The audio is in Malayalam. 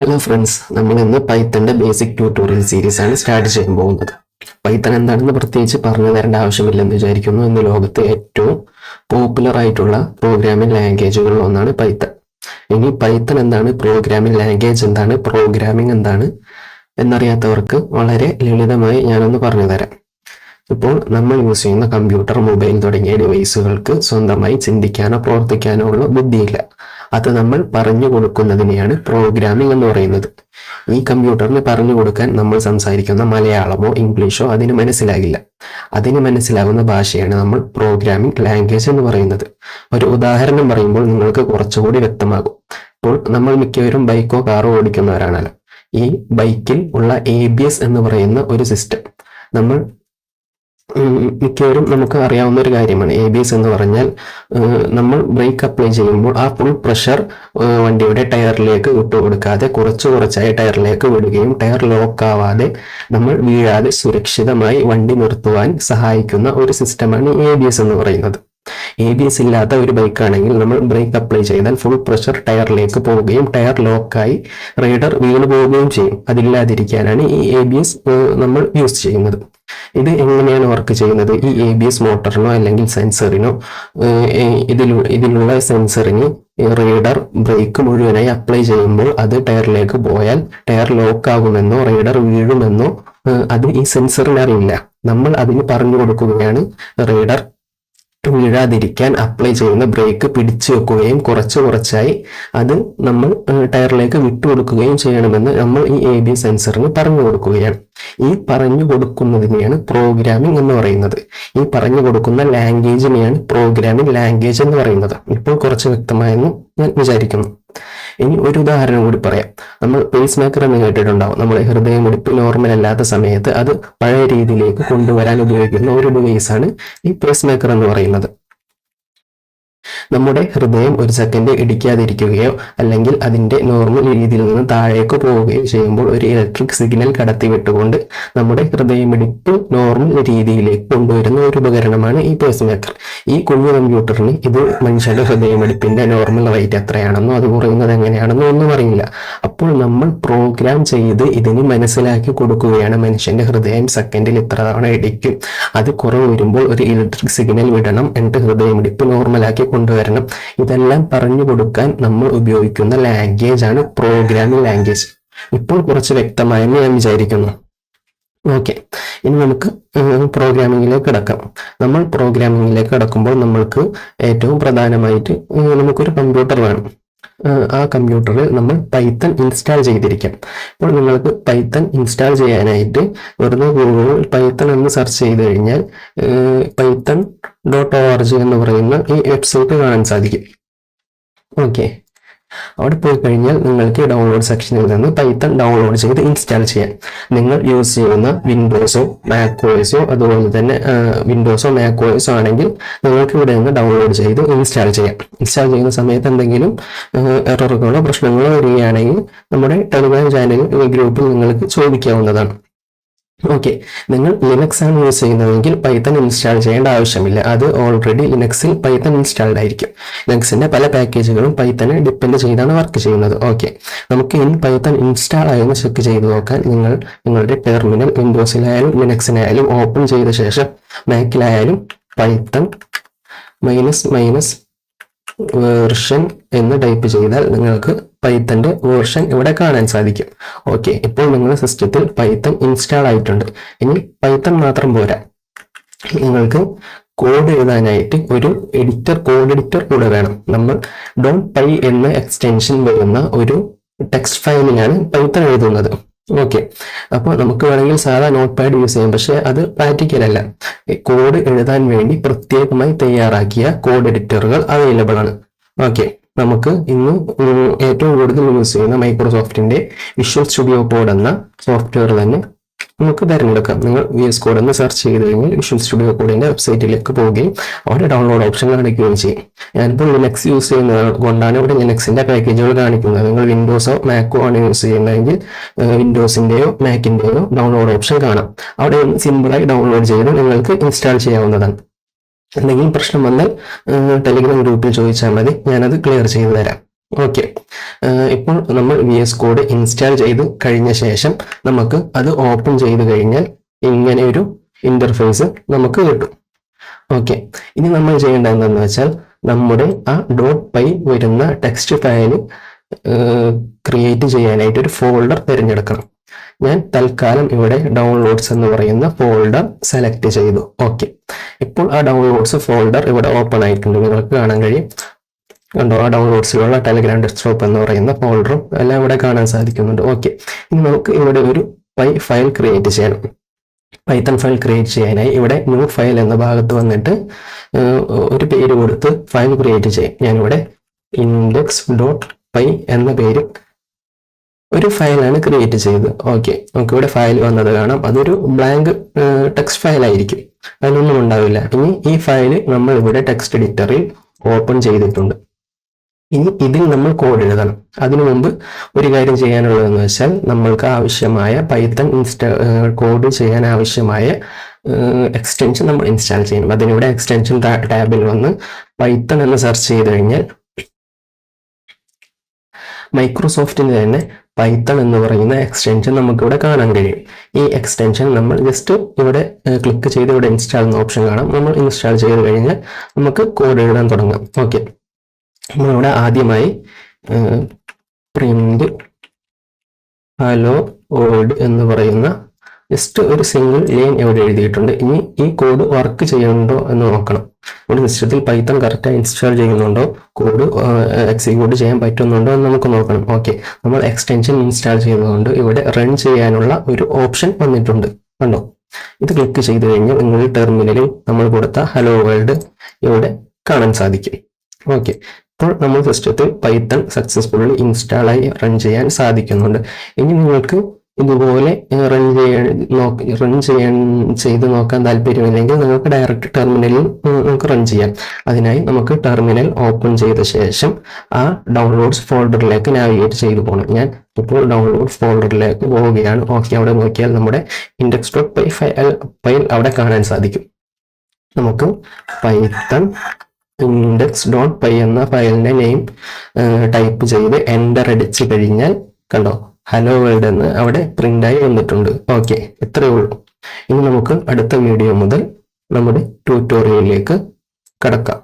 ഹലോ ഫ്രണ്ട്സ്, നമ്മൾ ഇന്ന് പൈത്തന്റെ ബേസിക് ട്യൂട്ടോറിയൽ സീരീസ് ആണ് സ്റ്റാർട്ട് ചെയ്യാൻ പോകുന്നത്. പൈത്തൺ എന്താണെന്ന് പ്രത്യേകിച്ച് പറഞ്ഞു തരേണ്ട ആവശ്യമില്ലെന്ന് വിചാരിക്കുന്നു. ഇന്ന് ലോകത്തെ ഏറ്റവും പോപ്പുലർ ആയിട്ടുള്ള പ്രോഗ്രാമിംഗ് ലാംഗ്വേജുകളിൽ ഒന്നാണ് പൈത്തൺ. ഇനി പൈത്തൺ എന്താണ്, പ്രോഗ്രാമിംഗ് ലാംഗ്വേജ് എന്താണ്, പ്രോഗ്രാമിംഗ് എന്താണ് എന്നറിയാത്തവർക്ക് വളരെ ലളിതമായി ഞാനൊന്ന് പറഞ്ഞു തരാം. ഇപ്പോൾ നമ്മൾ യൂസ് ചെയ്യുന്ന കമ്പ്യൂട്ടർ, മൊബൈൽ തുടങ്ങിയ ഡിവൈസുകൾക്ക് സ്വന്തമായി ചിന്തിക്കാനോ പ്രവർത്തിക്കാനോ ഉള്ള ബുദ്ധിയില്ല. അത് നമ്മൾ പറഞ്ഞു കൊടുക്കുന്നതിനെയാണ് പ്രോഗ്രാമിംഗ് എന്ന് പറയുന്നത്. ഈ കമ്പ്യൂട്ടറിന് പറഞ്ഞു കൊടുക്കാൻ നമ്മൾ സംസാരിക്കുന്ന മലയാളമോ ഇംഗ്ലീഷോ അതിന് മനസ്സിലാകില്ല. അതിന് മനസ്സിലാകുന്ന ഭാഷയാണ് നമ്മൾ പ്രോഗ്രാമിംഗ് ലാംഗ്വേജ് എന്ന് പറയുന്നത്. ഒരു ഉദാഹരണം പറയുമ്പോൾ നിങ്ങൾക്ക് കുറച്ചുകൂടി വ്യക്തമാകും. ഇപ്പോൾ നമ്മൾ മിക്കവരും ബൈക്കോ കാറോ ഓടിക്കുന്നവരാണല്ലോ. ഈ ബൈക്കിൽ ഉള്ള ABS എന്ന് പറയുന്ന ഒരു സിസ്റ്റം നമ്മൾ മിക്കവരും നമുക്ക് അറിയാവുന്ന ഒരു കാര്യമാണ്. ABS എന്ന് പറഞ്ഞാൽ നമ്മൾ ബ്രേക്ക് അപ്ലൈ ചെയ്യുമ്പോൾ ആ ഫുൾ പ്രഷർ വണ്ടിയുടെ ടയറിലേക്ക് വിട്ടുകൊടുക്കാതെ കുറച്ചായി ടയറിലേക്ക് വിടുകയും ടയർ ലോക്ക് ആവാതെ നമ്മൾ വീഴാതെ സുരക്ഷിതമായി വണ്ടി നിർത്തുവാൻ സഹായിക്കുന്ന ഒരു സിസ്റ്റമാണ് ABS എന്ന് പറയുന്നത്. ABS ഇല്ലാത്ത ഒരു ബൈക്കാണെങ്കിൽ നമ്മൾ ബ്രേക്ക് അപ്ലൈ ചെയ്താൽ ഫുൾ പ്രഷർ ടയറിലേക്ക് പോവുകയും ടയർ ലോക്കായി റൈഡർ വീണു പോവുകയും ചെയ്യും. അതില്ലാതിരിക്കാനാണ് ഈ ABS നമ്മൾ യൂസ് ചെയ്യുന്നത്. ഇത് എങ്ങനെയാണ് വർക്ക് ചെയ്യുന്നത്? ഈ ABS മോട്ടറിനോ അല്ലെങ്കിൽ സെൻസറിനോ ഇതിലുള്ള സെൻസറിന് റൈഡർ ബ്രേക്ക് മുഴുവനായി അപ്ലൈ ചെയ്യുമ്പോൾ അത് ടയറിലേക്ക് പോയാൽ ടയർ ലോക്ക് ആകുമെന്നോ റൈഡർ വീഴുമെന്നോ അത് ഈ സെൻസറിന് അറിയില്ല. നമ്മൾ അതിന് പറഞ്ഞു കൊടുക്കുകയാണ് റൈഡർ വീഴാതിരിക്കാൻ അപ്ലൈ ചെയ്യുന്ന ബ്രേക്ക് പിടിച്ചു വെക്കുകയും കുറച്ചായി അത് നമ്മൾ ടയറിലേക്ക് വിട്ടുകൊടുക്കുകയും ചെയ്യണമെന്ന് നമ്മൾ ഈ ABS സെൻസറിന് പറഞ്ഞു കൊടുക്കുകയാണ്. ഈ പറഞ്ഞു കൊടുക്കുന്നതിനെയാണ് പ്രോഗ്രാമിംഗ് എന്ന് പറയുന്നത്. ഈ പറഞ്ഞു കൊടുക്കുന്ന ലാംഗ്വേജിനെയാണ് പ്രോഗ്രാമിംഗ് ലാംഗ്വേജ് എന്ന് പറയുന്നത്. ഇപ്പോൾ കുറച്ച് വ്യക്തമായെന്ന് ഞാൻ വിചാരിക്കുന്നു. ഇനി ഒരു ഉദാഹരണം കൂടി പറയാം. നമ്മൾ പേസ് മേക്കർ എന്ന് കേട്ടിട്ടുണ്ടാവും. നമ്മുടെ ഹൃദയമിടിപ്പ് നോർമൽ അല്ലാത്ത സമയത്ത് അത് പഴയ രീതിയിലേക്ക് കൊണ്ടുവരാൻ ഉപയോഗിക്കുന്ന ഒരു ഡിവൈസാണ് ഈ പേസ് മേക്കർ എന്ന് പറയുന്നത്. നമ്മുടെ ഹൃദയം ഒരു സെക്കൻഡ് ഇടിക്കാതിരിക്കുകയോ അല്ലെങ്കിൽ അതിന്റെ നോർമൽ രീതിയിൽ നിന്ന് താഴേക്ക് പോവുകയോ ചെയ്യുമ്പോൾ ഒരു ഇലക്ട്രിക് സിഗ്നൽ കടത്തിവിട്ടുകൊണ്ട് നമ്മുടെ ഹൃദയമിടിപ്പ് നോർമൽ രീതിയിലേക്ക് കൊണ്ടുവരുന്ന ഒരു ഉപകരണമാണ് ഈ പേസ് മേക്കർ. ഈ കുഞ്ഞു കമ്പ്യൂട്ടറിന് ഇത് മനുഷ്യന്റെ ഹൃദയമിടിപ്പിന്റെ നോർമൽ റേറ്റ് എത്രയാണെന്നോ അത് കുറയുന്നത് എങ്ങനെയാണെന്നോ ഒന്നും അറിയില്ല. അപ്പോൾ നമ്മൾ പ്രോഗ്രാം ചെയ്ത് ഇതിന് മനസ്സിലാക്കി കൊടുക്കുകയാണ്. മനുഷ്യന്റെ ഹൃദയം സെക്കൻഡിൽ ഇത്ര തവണ ഇടിക്കും, അത് കുറവ് വരുമ്പോൾ ഒരു ഇലക്ട്രിക് സിഗ്നൽ വിടണം, എന്നിട്ട് ഹൃദയമിടിപ്പ് നോർമലാക്കി കൊണ്ടുവരണം. ഇതെല്ലാം പറഞ്ഞു കൊടുക്കാൻ നമ്മൾ ഉപയോഗിക്കുന്ന ലാംഗ്വേജ് ആണ് പ്രോഗ്രാമിംഗ് ലാംഗ്വേജ്. ഇപ്പോൾ കുറച്ച് വ്യക്തമായെന്ന് ഞാൻ വിചാരിക്കുന്നു. ഓക്കെ, ഇനി നമുക്ക് പ്രോഗ്രാമിംഗിലേക്ക് കിടക്കാം. നമ്മൾ പ്രോഗ്രാമിംഗിലേക്ക് കിടക്കുമ്പോൾ നമ്മൾക്ക് ഏറ്റവും പ്രധാനമായിട്ട് നമുക്കൊരു കമ്പ്യൂട്ടർ വേണം. ആ കമ്പ്യൂട്ടറിൽ നമ്മൾ പൈത്തൺ ഇൻസ്റ്റാൾ ചെയ്തിരിക്കാം. ഇപ്പോൾ നിങ്ങൾക്ക് പൈത്തൺ ഇൻസ്റ്റാൾ ചെയ്യാനായിട്ട് വെറുതെ ഗൂഗിളിൽ പൈത്തൺ എന്ന് സെർച്ച് ചെയ്ത് കഴിഞ്ഞാൽ python.org എന്ന് പറയുന്ന ഈ വെബ്സൈറ്റ് കാണാൻ സാധിക്കും. ഓക്കെ, അവിടെ പോയി കഴിഞ്ഞാൽ നിങ്ങൾക്ക് ഡൗൺലോഡ് സെക്ഷനിൽ നിന്ന് പൈത്തൺ ഡൗൺലോഡ് ചെയ്ത് ഇൻസ്റ്റാൾ ചെയ്യാം. നിങ്ങൾ യൂസ് ചെയ്യുന്ന വിൻഡോസോ മാക്കോസോ അതുപോലെ തന്നെ വിൻഡോസോ മാക്കോസോ ആണെങ്കിൽ നിങ്ങൾക്ക് ഇവിടെ നിന്ന് ഡൗൺലോഡ് ചെയ്ത് ഇൻസ്റ്റാൾ ചെയ്യാം. ഇൻസ്റ്റാൾ ചെയ്യുന്ന സമയത്ത് എന്തെങ്കിലും എററുകളോ പ്രശ്നങ്ങളോ വരികയാണെങ്കിൽ നമ്മുടെ ടെലിഗ്രാം ചാനൽ ഗ്രൂപ്പിൽ നിങ്ങൾക്ക് ചോദിക്കാവുന്നതാണ്. ഓക്കെ, നിങ്ങൾ ലിനക്സ് ആണ് യൂസ് ചെയ്യുന്നതെങ്കിൽ പൈത്തൺ ഇൻസ്റ്റാൾ ചെയ്യേണ്ട ആവശ്യമില്ല. അത് ഓൾറെഡി ലിനക്സിൽ പൈത്തൺ ഇൻസ്റ്റാൾഡ് ആയിരിക്കും. ലിനക്സിന്റെ പല പാക്കേജുകളും പൈത്തനെ ഡിപ്പെൻഡ് ചെയ്താണ് വർക്ക് ചെയ്യുന്നത്. ഓക്കെ, നമുക്ക് ഇനി പൈത്തൺ ഇൻസ്റ്റാൾ ആയെന്ന് ചെക്ക് ചെയ്ത് നോക്കാൻ നിങ്ങളുടെ ടെർമിനൽ വിൻഡോസിലായാലും ലിനക്സിനായാലും ഓപ്പൺ ചെയ്ത ശേഷം മാക്കിലായാലും പൈത്തൺ ---- വേർഷൻ എന്ന് ടൈപ്പ് ചെയ്താൽ നിങ്ങൾക്ക് പൈത്തന്റെ വേർഷൻ ഇവിടെ കാണാൻ സാധിക്കും. ഓക്കെ, ഇപ്പോൾ നിങ്ങളുടെ സിസ്റ്റത്തിൽ പൈത്തൺ ഇൻസ്റ്റാൾ ആയിട്ടുണ്ട്. ഇനി പൈത്തൺ മാത്രം പോരാ, നിങ്ങൾക്ക് കോഡ് എഴുതാനായിട്ട് ഒരു കോഡ് എഡിറ്റർ കൂടെ വേണം. നമ്മൾ .py എന്ന എക്സ്റ്റൻഷൻ വരുന്ന ഒരു ടെക്സ്റ്റ് ഫയലിലാണ് പൈത്തൺ എഴുതുന്നത്. ഓക്കെ, അപ്പോൾ നമുക്ക് വേണമെങ്കിൽ സാധാ നോട്ട് പാഡ് യൂസ് ചെയ്യാം, പക്ഷെ അത് പ്രാക്ടിക്കൽ അല്ല. കോഡ് എഴുതാൻ വേണ്ടി പ്രത്യേകമായി തയ്യാറാക്കിയ കോഡ് എഡിറ്ററുകൾ അവൈലബിൾ ആണ്. ഓക്കെ, നമുക്ക് ഇന്ന് ഏറ്റവും കൂടുതൽ യൂസ് ചെയ്യുന്ന മൈക്രോസോഫ്റ്റിന്റെ വിഷ്വൽ സ്റ്റുഡിയോ കോഡ് എന്ന സോഫ്റ്റ്വെയർ തന്നെ നമുക്ക് തിരഞ്ഞെടുക്കാം. നിങ്ങൾ VS കോഡ് എന്ന് സെർച്ച് ചെയ്ത് കഴിഞ്ഞാൽ വിഷ്വൽ സ്റ്റുഡിയോ കോഡിന്റെ വെബ്സൈറ്റിലേക്ക് പോവുകയും അവിടെ ഡൗൺലോഡ് ഓപ്ഷൻ കാണിക്കുകയും ചെയ്യും. ഞാനിപ്പോൾ ലിനക്സ് യൂസ് ചെയ്യുന്നത് കൊണ്ടാണ് ഇവിടെ ലിനക്സിന്റെ പാക്കേജുകൾ കാണിക്കുന്നത്. നിങ്ങൾ വിൻഡോസോ മാക്കോ ആണ് യൂസ് ചെയ്യുന്നതെങ്കിൽ വിൻഡോസിന്റെയോ മാക്കിന്റെയോ ഡൗൺലോഡ് ഓപ്ഷൻ കാണാം. അവിടെ സിമ്പിളായി ഡൗൺലോഡ് ചെയ്ത് നിങ്ങൾക്ക് ഇൻസ്റ്റാൾ ചെയ്യാവുന്നതാണ്. എന്തെങ്കിലും പ്രശ്നം വന്നാൽ ടെലിഗ്രാം ഗ്രൂപ്പിൽ ചോദിച്ചാൽ മതി, ഞാനത് ക്ലിയർ ചെയ്തു തരാം. ഓക്കെ, ഇപ്പോൾ നമ്മൾ VS കോഡ് ഇൻസ്റ്റാൾ ചെയ്ത് കഴിഞ്ഞ ശേഷം നമുക്ക് അത് ഓപ്പൺ ചെയ്ത് കഴിഞ്ഞാൽ ഇങ്ങനെ ഒരു ഇന്റർഫേസ് നമുക്ക് കിട്ടും. ഓക്കെ, ഇനി നമ്മൾ ചെയ്യേണ്ടത് എന്താണെന്ന് വെച്ചാൽ നമ്മുടെ ആ .py വരുന്ന ടെക്സ്റ്റ് ഫയൽ ക്രിയേറ്റ് ചെയ്യാനായിട്ട് ഒരു ഫോൾഡർ തിരഞ്ഞെടുക്കണം. ഞാൻ തൽക്കാലം ഇവിടെ ഡൗൺലോഡ്സ് എന്ന് പറയുന്ന ഫോൾഡർ സെലക്ട് ചെയ്തു. ഓക്കെ, ഇപ്പോൾ ആ ഡൗൺലോഡ്സ് ഫോൾഡർ ഇവിടെ ഓപ്പൺ ആയിട്ടുണ്ട്, നിങ്ങൾക്ക് കാണാൻ കഴിയും. കണ്ടോ, ആ ഡൗൺലോഡ്സിലുള്ള ടെലഗ്രാം ഡെസ്ക്ടോപ്പ് എന്ന് പറയുന്ന ഫോൾഡറും എല്ലാം ഇവിടെ കാണാൻ സാധിക്കുന്നുണ്ട്. ഓക്കെ, ഇനി നമുക്ക് ഇവിടെ ഒരു ഫയൽ ക്രിയേറ്റ് ചെയ്യണം. പൈത്തൺ ഫയൽ ക്രിയേറ്റ് ചെയ്യാനായി ഇവിടെ ന്യൂ ഫയൽ എന്ന ഭാഗത്ത് വന്നിട്ട് ഒരു പേര് കൊടുത്ത് ഫയൽ ക്രിയേറ്റ് ചെയ്യും. ഞാനിവിടെ index.py എന്ന പേര് ഒരു ഫയലാണ് ക്രിയേറ്റ് ചെയ്തത്. ഓക്കെ, നമുക്ക് ഇവിടെ ഫയൽ വന്നത് കാണാം. അതൊരു ബ്ലാങ്ക് ടെക്സ്റ്റ് ഫയൽ ആയിരിക്കും, അതിനൊന്നും ഉണ്ടാവില്ല. ഇനി ഈ ഫയൽ നമ്മൾ ഇവിടെ ടെക്സ്റ്റ് എഡിറ്ററിൽ ഓപ്പൺ ചെയ്തിട്ടുണ്ട്. ഇനി ഇതിൽ നമ്മൾ കോഡ് എഴുതണം. അതിനു മുമ്പ് ഒരു കാര്യം ചെയ്യാനുള്ളതെന്ന് വെച്ചാൽ നമ്മൾക്ക് ആവശ്യമായ പൈത്തൺ കോഡ് ചെയ്യാൻ ആവശ്യമായ എക്സ്റ്റൻഷൻ നമ്മൾ ഇൻസ്റ്റാൾ ചെയ്യണം. അതിനിവിടെ എക്സ്റ്റൻഷൻ ടാബിൽ വന്ന് പൈത്തൺ എന്ന് സെർച്ച് ചെയ്ത് കഴിഞ്ഞാൽ മൈക്രോസോഫ്റ്റിന് തന്നെ പൈത്തൺ എന്ന് പറയുന്ന എക്സ്റ്റൻഷൻ നമുക്കിവിടെ കാണാൻ കഴിയും. ഈ എക്സ്റ്റൻഷൻ നമ്മൾ ജസ്റ്റ് ഇവിടെ ക്ലിക്ക് ചെയ്ത് ഇവിടെ ഇൻസ്റ്റാൾ എന്ന ഓപ്ഷൻ കാണാം. നമ്മൾ ഇൻസ്റ്റാൾ ചെയ്ത് കഴിഞ്ഞാൽ നമുക്ക് കോഡ് എഴുതാൻ തുടങ്ങാം. ഓക്കെ, നമ്മളിവിടെ ആദ്യമായി പ്രിന്റ് ഹലോ വേൾഡ് എന്ന് പറയുന്ന ജസ്റ്റ് ഒരു സിംഗിൾ ലൈൻ ഇവിടെ എഴുതിയിട്ടുണ്ട്. ഇനി ഈ കോഡ് വർക്ക് ചെയ്യുന്നുണ്ടോ എന്ന് നോക്കണം. നമ്മുടെ സിസ്റ്റത്തിൽ പൈത്തൺ കറക്റ്റായി ഇൻസ്റ്റാൾ ചെയ്യുന്നുണ്ടോ, കോഡ് എക്സിക്യൂട്ട് ചെയ്യാൻ പറ്റുന്നുണ്ടോ എന്ന് നമുക്ക് നോക്കണം. ഓക്കെ, നമ്മൾ എക്സ്റ്റൻഷൻ ഇൻസ്റ്റാൾ ചെയ്തതുകൊണ്ട് ഇവിടെ റൺ ചെയ്യാനുള്ള ഒരു ഓപ്ഷൻ വന്നിട്ടുണ്ട്. കണ്ടോ, ഇത് ക്ലിക്ക് ചെയ്ത് കഴിഞ്ഞാൽ നിങ്ങൾ ടെർമിനലിൽ നമ്മൾ കൊടുത്ത ഹലോ വേൾഡ് ഇവിടെ കാണാൻ സാധിക്കും. ഓക്കെ, ഇപ്പോൾ നമ്മൾ സിസ്റ്റത്തിൽ പൈത്തൺ സക്സസ്ഫുള്ളി ഇൻസ്റ്റാൾ ആയി റൺ ചെയ്യാൻ സാധിക്കുന്നുണ്ട്. ഇനി നിങ്ങൾക്ക് ഇതുപോലെ ചെയ്ത് നോക്കാൻ താല്പര്യമില്ലെങ്കിൽ നിങ്ങൾക്ക് ഡയറക്റ്റ് ടെർമിനലിൽ നമുക്ക് റൺ ചെയ്യാം. അതിനായി നമുക്ക് ടെർമിനൽ ഓപ്പൺ ചെയ്ത ശേഷം ആ ഡൗൺലോഡ്സ് ഫോൾഡറിലേക്ക് നാവിഗേറ്റ് ചെയ്തു പോകണം. ഞാൻ ഇപ്പോൾ ഡൗൺലോഡ് ഫോൾഡറിലേക്ക് പോവുകയാണ്. ഓക്കെ, അവിടെ നോക്കിയാൽ നമ്മുടെ index.py ഫയൽ അവിടെ കാണാൻ സാധിക്കും. നമുക്ക് പൈത്തൺ index.py എന്ന ഫയലിന്റെ നെയിം ടൈപ്പ് ചെയ്ത് എൻ്റർ അടിച്ചു കഴിഞ്ഞാൽ കണ്ടോ, ഹലോ വേൾഡ് എന്ന് അവിടെ പ്രിന്റ് ആയി വന്നിട്ടുണ്ട്. ഓക്കെ, ഇത്രയേ ഉള്ളൂ. ഇനി നമുക്ക് അടുത്ത വീഡിയോ മുതൽ നമ്മുടെ ട്യൂട്ടോറിയലിലേക്ക് കടക്കാം.